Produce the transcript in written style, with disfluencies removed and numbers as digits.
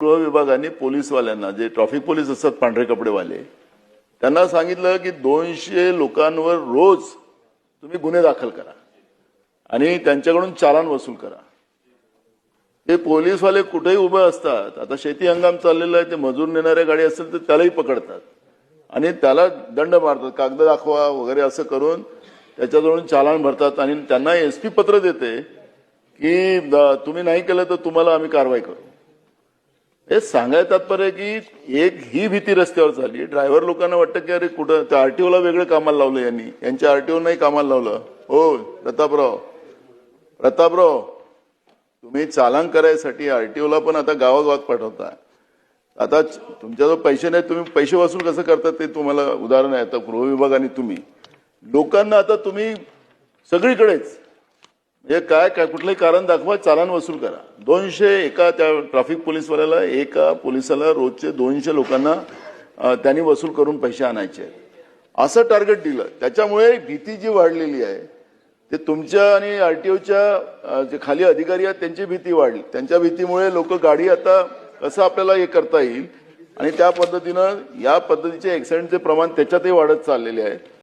गृह विभागाने पोलीसवाल्यांना जे ट्रॅफिक पोलीस असतात पांढरे कपडेवाले त्यांना सांगितलं की 200 लोकांवर रोज तुम्ही गुन्हे दाखल करा आणि त्यांच्याकडून चालान वसूल करा। ते पोलीसवाले कुठेही उभे असतात। आता शेती हंगाम चाललेला आहे, ते मजूर नेणाऱ्या गाडी असेल तर त्यालाही पकडतात आणि त्याला दंड मारतात, कागद दाखवा वगैरे असं करून त्याच्याजवळून चालान भरतात आणि त्यांना एसपी पत्र देते की तुम्ही नाही केलं तर तुम्हाला आम्ही कारवाई करू। हे सांगायचं तात्पर्य की एक ही भीती रस्त्यावर झाली। ड्रायव्हर लोकांना वाटतं की अरे कुठं त्या आरटीओला वेगळं कामाला लावलं यांनी, यांच्या आरटीओ नाही कामाला लावलं। हो प्रतापराव तुम्ही चालान करायसाठी आरटीओला पण आता गावागावात पाठवता। आता तुमच्याजवळ पैसे नाही, तुम्ही पैसे वसूल कसं करता ते तुम्हाला उदाहरण आहे। आता गृह विभाग आणि तुम्ही लोकांना आता तुम्ही सगळीकडेच हे काय काय कुठलंही कारण दाखवा, चालान वसूल करा। 200 एका त्या ट्रॅफिक पोलीसवाल्याला एका पोलिसाला रोजचे 200 लोकांना त्यांनी वसूल करून पैसे आणायचे असं टार्गेट दिलं। त्याच्यामुळे भीती जी वाढलेली आहे ते तुमच्या आणि आरटीओच्या जे खाली अधिकारी आहेत त्यांची भीती वाढली। त्यांच्या भीतीमुळे लोक गाडी आता कसं आपल्याला हे करता येईल आणि त्या पद्धतीनं या पद्धतीचे ऍक्सिडेंटचे प्रमाण त्याच्यातही वाढत चाललेले आहे।